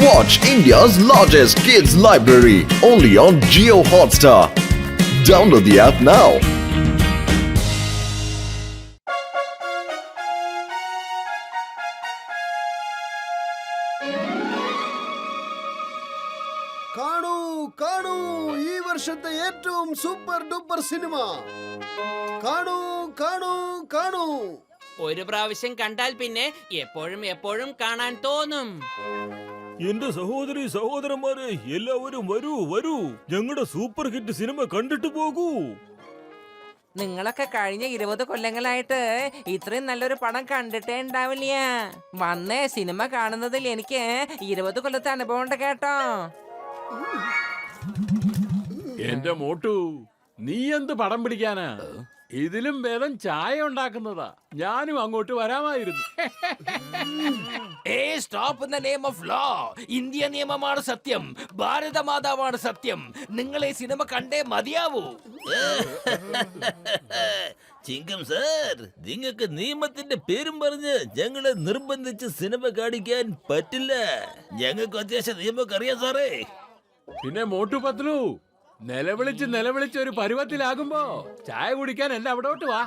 Watch India's largest kids library only on Jio Hotstar. Download the app now. കാണൂ കാണൂ ഈ വർഷത്തെ ഏറ്റവും സൂപ്പർ ഡൂപ്പർ സിനിമ കാണൂ കാണൂ കാണൂ. ഒരു പ്രാവശ്യം കണ്ടാൽ പിന്നെ എപ്പോഴും എപ്പോഴും കാണാൻ തോന്നും. എന്റെ സഹോദരി സഹോദരന്മാരെ എല്ലാവരും വരൂ വരൂ, ഞങ്ങളുടെ സൂപ്പർ ഹിറ്റ് സിനിമ കണ്ടിട്ട് പോകൂ. നിങ്ങളൊക്കെ കഴിഞ്ഞ 20 കൊല്ലങ്ങളായിട്ട് ഇത്രയും നല്ലൊരു പടം കണ്ടിട്ടേ ഉണ്ടാവില്ല. വന്നേ സിനിമ കാണുന്നതിൽ എനിക്ക് 20 കൊല്ലത്തെ അനുഭവം ഉണ്ട് കേട്ടോ. എന്റെ മോട്ടു, നീ എന്ത് പടം പിടിക്കാനാ? ഇതിലും ഭേദം ചായ ഉണ്ടാക്കുന്നതാ. ഞാനും അങ്ങോട്ട് വരാമായിരുന്നു. ഇന്ത്യ നിയമമാണ് സത്യം, ഭാരതമാതാവാണ് സത്യം. നിങ്ങൾ ഈ സിനിമ കണ്ടേ മതിയാവൂ. ചിങ്കം സാർ, നിങ്ങൾക്ക് നിയമത്തിന്റെ പേരും പറഞ്ഞ് ഞങ്ങളെ നിർബന്ധിച്ച് സിനിമ കാണിക്കാൻ പറ്റില്ല. ഞങ്ങൾക്ക് അത്യാവശ്യം നിയമമൊക്കെ അറിയാം സാറേ. പിന്നെ മോട്ടു പത്ലു, നിലവിളിച്ച് ഒരു പരുവത്തിലാകുമ്പോ ചായ കുടിക്കാൻ എന്നെ അവിടോട്ട് വാ.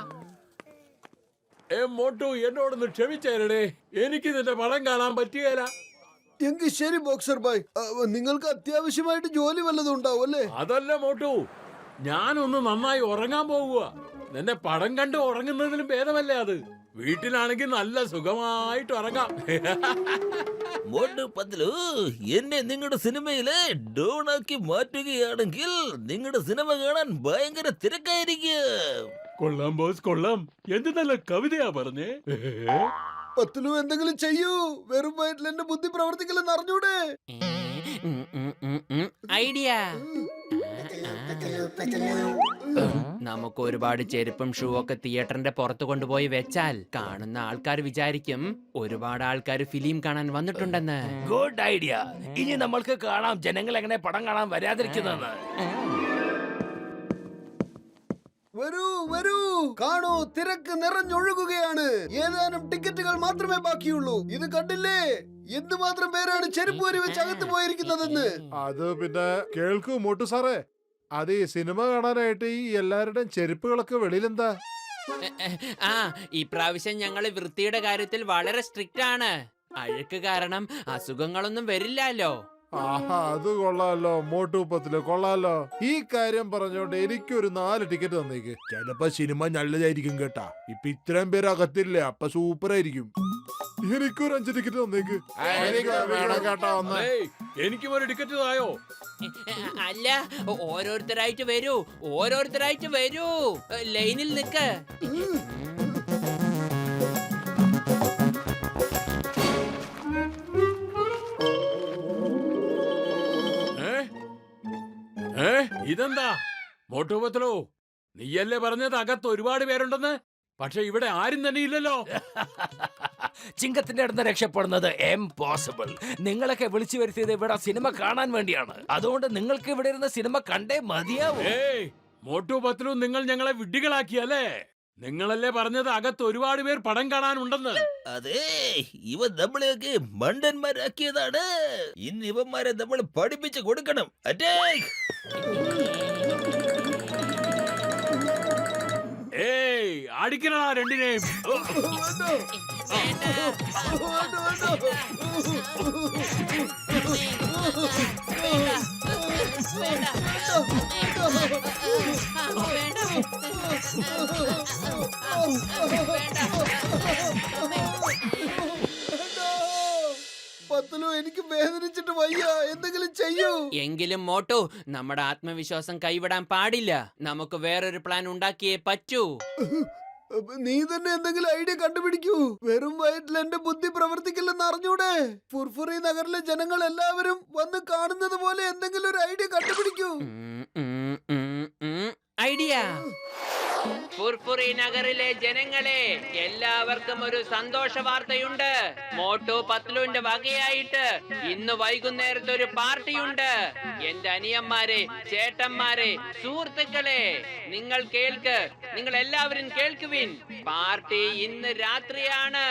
മോട്ടു, എന്നോടൊന്ന് ക്ഷമിച്ചേരടേ, എനിക്ക് നിന്റെ പടം കാണാൻ പറ്റുകയില്ല. എങ്കിൽ ശരി ബോക്സർ ബായ്, നിങ്ങൾക്ക് അത്യാവശ്യമായിട്ട് ജോലി വല്ലതും ഉണ്ടാവും അല്ലേ? അതല്ല മോട്ടു, ഞാനൊന്ന് നന്നായി ഉറങ്ങാൻ പോകുക. നിന്റെ പടം കണ്ട് ഉറങ്ങുന്നതിലും ഭേദമല്ലേ അത്? വീട്ടിലാണെങ്കിൽ നല്ല സുഖമായിട്ട് ഉറങ്ങാം. മോട്ടു പത്ലു, എന്നെ നിങ്ങളുടെ സിനിമയിലെ ഡോണാക്കി മാറ്റുകയാണെങ്കിൽ നിങ്ങളുടെ സിനിമ കാണാൻ ഭയങ്കര തിരക്കായിരിക്കും. കൊള്ളാം ബോസ്, കൊള്ളാം. എന്ത് നല്ല കവിതയാ പറഞ്ഞേ. പത്ലു എന്തെങ്കിലും ചെയ്യൂ, വെറും വയറ്റിൽ എന്റെ ബുദ്ധി പ്രവർത്തിക്കില്ലെന്ന് അറിഞ്ഞൂടെ? ഐഡിയ. നമുക്ക് ഒരുപാട് ചെരുപ്പും ഷൂ ഒക്കെ തിയേറ്ററിന്റെ പുറത്ത് കൊണ്ടുപോയി വെച്ചാൽ കാണുന്ന ആൾക്കാർ വിചാരിക്കും ഒരുപാട് ആൾക്കാർ ഫിലിം കാണാൻ വന്നിട്ടുണ്ടെന്ന്. Good idea. ഇനി നമ്മൾക്ക് കാണാം ജനങ്ങൾ എങ്ങനെ പടം കാണാൻ വരാതിരിക്കുന്നെന്ന്. വരൂ വരൂ, കാണൂ, തിരക്ക് നിറഞ്ഞൊഴുകുകയാണ്. ഏതാനും ടിക്കറ്റുകൾ മാത്രമേ ബാക്കിയുള്ളൂ. ഇത് കണ്ടില്ലേ, എന്തുമാത്രം പേരാണ് ചെരുപ്പ് വരി വെച്ച് അകത്ത് പോയിരിക്കുന്നതെന്ന്. അത് പിന്നെ കേൾക്കൂ മോട്ടു സാറേ, അത് ഈ സിനിമ കാണാനായിട്ട് ഈ എല്ലാവരുടെയും ചെരുപ്പുകളൊക്കെ വെളിയിലെന്താ? ആ, ഇപ്രാവശ്യം ഞങ്ങള് വൃത്തിയുടെ കാര്യത്തിൽ വളരെ സ്ട്രിക്റ്റ് ആണ്. അഴുക്ക് കാരണം അസുഖങ്ങളൊന്നും വരില്ലല്ലോ. ആഹാ, അത് കൊള്ളാലോ മോട്ടു പത്തില്, കൊള്ളാലോ. ഈ കാര്യം പറഞ്ഞോണ്ട് എനിക്കൊരു 4 ടിക്കറ്റ് തന്നേക്ക്. ചിലപ്പോ സിനിമ നല്ലതായിരിക്കും കേട്ടാ. ഇപ്പൊ ഇത്രയും പേര് അകത്തില്ലേ, അപ്പൊ സൂപ്പർ ആയിരിക്കും. എനിക്കൊരു 5 ടിക്കറ്റ് തന്നേക്ക്. എനിക്കും ഒരു ടിക്കറ്റ് തായോ. അല്ല, ഓരോരുത്തരായിട്ട് വരൂ, ഓരോരുത്തരായിട്ട് വരൂ, ലൈനിൽ നിക്ക്. ഇതെന്താ മോട്ടു പത്ലു, നീയല്ലേ പറഞ്ഞത് അകത്ത് ഒരുപാട് പേരുണ്ടെന്ന്? പക്ഷെ ഇവിടെ ആരും തന്നെ ഇല്ലല്ലോ. ചിങ്കത്തിന്റെ അടുത്ത് രക്ഷപ്പെടുന്നത് ഇംപോസിബിൾ. നിങ്ങളൊക്കെ വിളിച്ചു വരുത്തിയത് ഇവിടെ സിനിമ കാണാൻ വേണ്ടിയാണ്. അതുകൊണ്ട് നിങ്ങൾക്ക് ഇവിടെ ഇരുന്ന് സിനിമ കണ്ടേ മതിയാവൂ. മോട്ടു പത്ലു, നിങ്ങൾ ഞങ്ങളെ വിഡ്ഢികളാക്കിയല്ലേ? നിങ്ങളല്ലേ പറഞ്ഞത് അകത്ത് ഒരുപാട് പേർ പടം കാണാനുണ്ടെന്ന്? അതെ, ഇവ നമ്മളെയൊക്കെ മണ്ടന്മാരാക്കിയതാണ്. ഇന്ന് ഇവന്മാരെ നമ്മൾ പഠിപ്പിച്ചു കൊടുക്കണം. അറ്റാക്ക്! അടിക്കണ രണ്ടിനെയും. പത്ലു, എനിക്ക് വേദനിച്ചിട്ട് വയ്യ, എന്തെങ്കിലും ചെയ്യൂ. എങ്കിലും മോട്ടു, നമ്മുടെ ആത്മവിശ്വാസം കൈവിടാൻ പാടില്ല. നമുക്ക് വേറൊരു പ്ലാൻ ഉണ്ടാക്കിയേ പറ്റൂ. നീ തന്നെ എന്തെങ്കിലും ഐഡിയ കണ്ടുപിടിക്കൂ. വെറും വയറ്റിൽ എന്റെ ബുദ്ധി പ്രവർത്തിക്കില്ലെന്ന് അറിഞ്ഞൂടെ? ഫുർഫുറി നഗറിലെ ജനങ്ങൾ എല്ലാവരും വന്ന് കാണുന്നത് പോലെ എന്തെങ്കിലും ഒരു ഐഡിയ കണ്ടുപിടിക്കൂ. ഐഡിയ. ഫുർഫുറി നഗറിലെ ജനങ്ങളെ, എല്ലാവർക്കും ഒരു സന്തോഷ വാർത്തയുണ്ട്. മോട്ടു പത്ലുവിന്റെ വകയായിട്ട് ഇന്ന് വൈകുന്നേരത്തെ ഒരു പാർട്ടിയുണ്ട്. എന്റെ അനിയന്മാരെ, ചേട്ടന്മാരെ, സുഹൃത്തുക്കളെ, നിങ്ങൾ കേൾക്ക്, നിങ്ങൾ എല്ലാവരും കേൾക്കുവിൻ. പാർട്ടി ഇന്ന് രാത്രിയാണ്.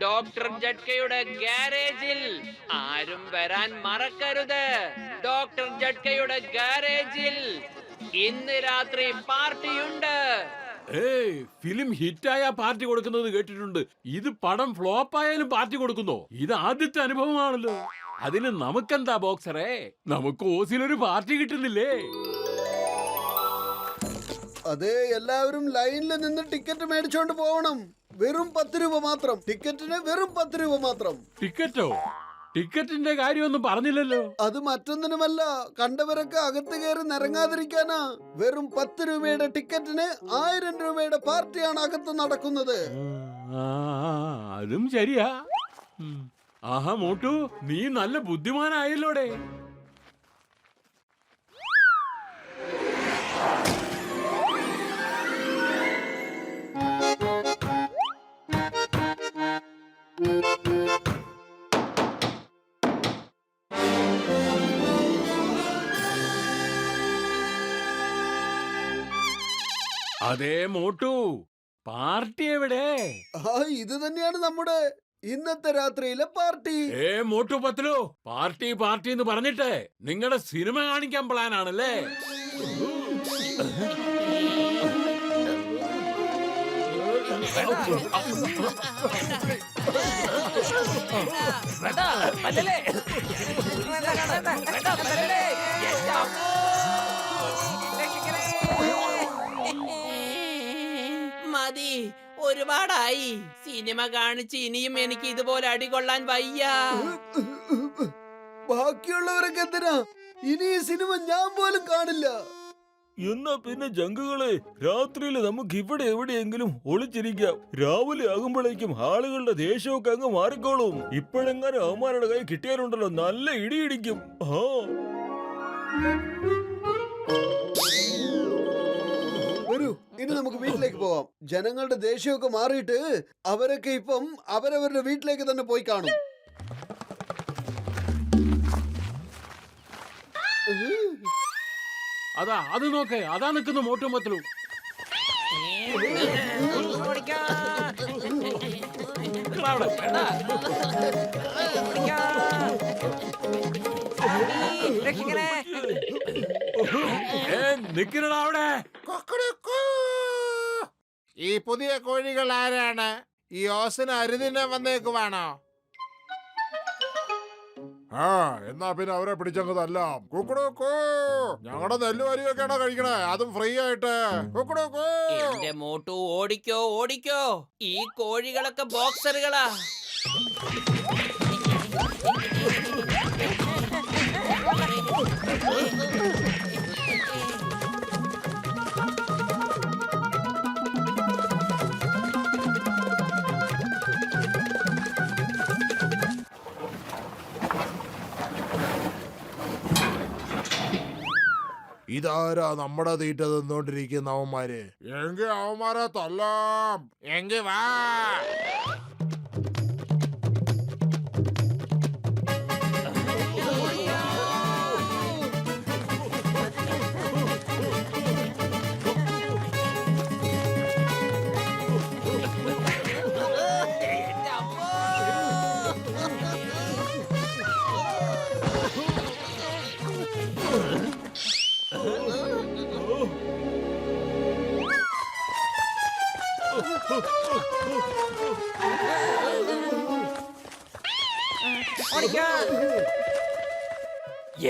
ഡോക്ടർ ജഡ്കയുടെ ഗാരേജിൽ. ആരും വരാൻ മറക്കരുത്. ഡോക്ടർ ജഡ്കയുടെ ഗാരേജിൽ ഇന്ന് രാത്രി പാർട്ടിയുണ്ട്. ഏയ്, ഫിലിം ഹിറ്റായ പാർട്ടി കൊടുക്കുന്നത് കേട്ടിട്ടുണ്ട്. ഇത് പടം ഫ്ലോപ്പ് ആയാലും പാർട്ടി കൊടുക്കുന്നോ? ഇത് ആദ്യത്തെ അനുഭവമാണല്ലോ. അതിന് നമുക്കെന്താ ബോക്സറെ, നമുക്ക് ഓസിലൊരു പാർട്ടി കിട്ടുന്നില്ലേ? അതെ, എല്ലാവരും ലൈനിൽ നിന്ന് ടിക്കറ്റ് മേടിച്ചോണ്ട് പോകണം. വെറും 10 രൂപ മാത്രം. ടിക്കറ്റിന് വെറും 10 രൂപ മാത്രം. ടിക്കറ്റോ? ടിക്കറ്റിന്റെ കാര്യമൊന്നും പറഞ്ഞില്ലല്ലോ. അത് മറ്റൊന്നിനുമല്ല, കണ്ടവരൊക്കെ അകത്ത് കയറി നിറങ്ങാതിരിക്കാനാ. വെറും 10 രൂപയുടെ ടിക്കറ്റിന് 1000 രൂപയുടെ പാർട്ടിയാണ് അകത്ത് നടക്കുന്നത്. ആ, അതും ശരിയാ. ആഹാ മോട്ടു, നീ നല്ല ബുദ്ധിമാനായല്ലോടെ. അതേ മോട്ടു, പാർട്ടി എവിടെ? ഇത് തന്നെയാണ് നമ്മുടെ ഇന്നത്തെ രാത്രിയിലെ party. Motu Patlu, party party എന്ന് പറഞ്ഞിട്ട് നിങ്ങളുടെ സിനിമ കാണിക്കാൻ പ്ലാൻ ആണല്ലേ? മതി, ഒരുപാടായി. സിനിമ കാണിച്ച് ഇനിയും എനിക്ക് ഇതുപോലെ അടികൊള്ളാൻ വയ്യ. ബാക്കിയുള്ളവരൊക്കെ എന്തിനാ? ഇനി ഈ സിനിമ ഞാൻ പോലും കാണില്ല. എന്നാ പിന്നെ ജങ്കുകളെ, രാത്രിയിൽ നമുക്ക് ഇവിടെ എവിടെയെങ്കിലും ഒളിച്ചിരിക്കാം. രാവിലെ ആകുമ്പോഴേക്കും ആളുകളുടെ ദേഷ്യമൊക്കെ അങ്ങ് മാറിക്കോളും. ഇപ്പോഴെങ്ങാനും അവന്മാരുടെ കൈ കിട്ടിയാലുണ്ടല്ലോ നല്ല ഇടിയിടിക്കും. ആ, വരൂ, ഇനി നമുക്ക് വീട്ടിലേക്ക് പോവാം. ജനങ്ങളുടെ ദേഷ്യമൊക്കെ മാറിയിട്ട് അവരൊക്കെ ഇപ്പം അവരവരുടെ വീട്ടിലേക്ക് തന്നെ പോയി കാണും. അതാ അത് നോക്ക്, അതാ നിൽക്കുന്നു മോട്ടു പത്ലു. നിക്കണടാ അവിടെ. ഈ പുതിയ കോഴികൾ ആരാണ്? ഈ ഓസിന് അരുതിനെ വന്നേക്കുവാണോ? ആ, എന്നാ പിന്നെ അവരെ പിടിച്ചങ്ങ് തല്ലാം. കുക്കുടൂക്കൂ, ഞങ്ങളുടെ നെല്ല് വരിയൊക്കെയാണോ കഴിക്കണേ? അതും ഫ്രീ ആയിട്ട്. കുക്കുടൂക്കൂ. എന്റെ മോട്ടു, ഓടിക്കോ ഓടിക്കോ. ഈ കോഴികളൊക്കെ ബോക്സറുകളാ. ഇതാരാ നമ്മുടെ തീറ്റ തിന്നോണ്ടിരിക്കുന്ന അവന്മാര്? എങ്കിൽ അവന്മാരെ തല്ലാം. എങ്കിൽ വാ.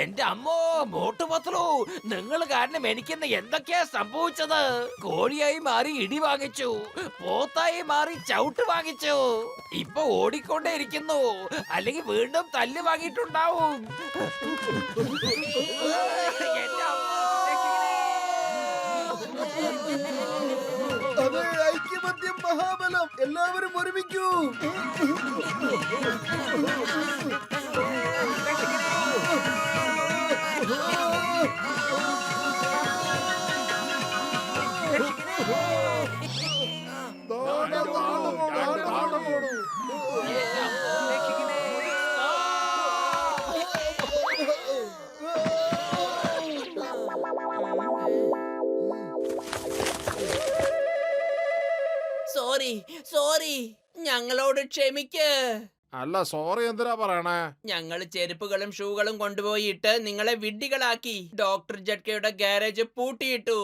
എന്റെ അമ്മോ, മോട്ടു പത്ലു, നിങ്ങൾ കാരണം എനിക്കിന്ന് എന്തൊക്കെയാ സംഭവിച്ചത്? കോഴിയായി മാറി ഇടി വാങ്ങിച്ചു, പോത്തായി മാറി ചവിട്ട് വാങ്ങിച്ചു, ഇപ്പൊ ഓടിക്കൊണ്ടേ ഇരിക്കുന്നു. അല്ലെങ്കിൽ വീണ്ടും തല്ല് വാങ്ങിയിട്ടുണ്ടാവും. എന്റെ അമ്മോ, അതെ, ഐക്യമത്യം മഹാബലം. എല്ലാവരും ഒരുമിക്കൂ. സോറി, ഞങ്ങളോട് ക്ഷമിക്ക്. അല്ല സോറി എന്തിനാ പറയണേ? ഞങ്ങൾ ചെരുപ്പുകളും ഷൂകളും കൊണ്ടുപോയിട്ട് നിങ്ങളെ വിഡ്ഢികളാക്കി. Doctor ജഡ്കയുടെ garage പൂട്ടിയിട്ടു.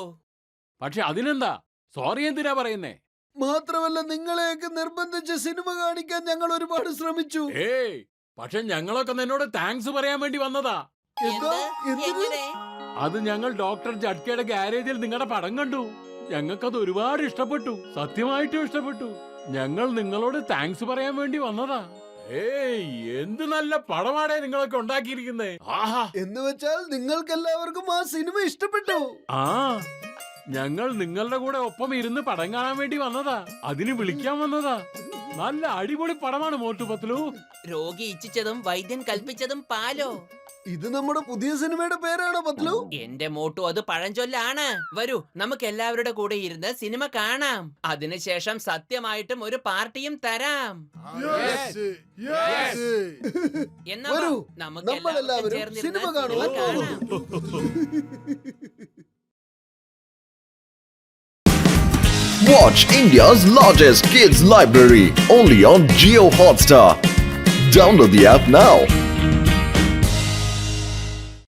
പക്ഷെ അതിനെന്താ സോറി എന്തിനാ പറയുന്നേ? മാത്രമല്ല നിങ്ങളെയൊക്കെ നിർബന്ധിച്ച് സിനിമ കാണിക്കാൻ ഞങ്ങൾ ഒരുപാട് ശ്രമിച്ചു. ഏയ് പക്ഷെ ഞങ്ങളൊക്കെ നിന്നോട് താങ്ക്സ് പറയാൻ വേണ്ടി വന്നതാ. എന്താ? എന്തിന്? അത് ഞങ്ങൾ ഡോക്ടർ ജഡ്കയുടെ ഗാരേജിൽ നിങ്ങളുടെ പടം കണ്ടു. ഞങ്ങൾക്കത് ഒരുപാട് ഇഷ്ടപ്പെട്ടു, സത്യമായിട്ടും ഇഷ്ടപ്പെട്ടു. ഞങ്ങൾ നിങ്ങളോട് താങ്ക്സ് പറയാൻ വേണ്ടി വന്നതാ. ഏയ് എന്ത് നല്ല പടമാണേ നിങ്ങളൊക്കെ ഉണ്ടാക്കിയിരിക്കുന്നേ. ആഹാ, എന്ന് വെച്ചാൽ നിങ്ങൾക്കെല്ലാവർക്കും ആ സിനിമ ഇഷ്ടപ്പെട്ടു. ആ ഞങ്ങൾ നിങ്ങളുടെ കൂടെ ഒപ്പം ഇരുന്ന് പടം കാണാൻ വേണ്ടി വന്നതാ. അതിന് വിളിക്കാൻ വന്നതാ. നല്ല അടിപൊളി പടമാണ് മോട്ടു പത്ലു. രോഗി ഇച്ഛിച്ചതും വൈദ്യൻ കൽപ്പിച്ചതും പാലോ. ഇത് നമ്മുടെ പുതിയ സിനിമയുടെ പേരാണോ പത്ലു? എന്റെ മോട്ടു അത് പഴഞ്ചൊല്ലാണ്. വരൂ നമുക്ക് എല്ലാവരുടെ കൂടെ ഇരുന്ന് സിനിമ കാണാം. അതിനുശേഷം സത്യമായിട്ടും ഒരു പാർട്ടിയും തരാം. Yes, yes. എന്നാ വാ, വരൂ, നമുക്ക് നമ്മളെല്ലാവരും എല്ലാവർക്കും ചേർന്നിരുന്ന് സിനിമ സിനിമ കാണുവാൻ കാണാം. Watch India's largest kids library only on Geo Hotstar. Download the app now.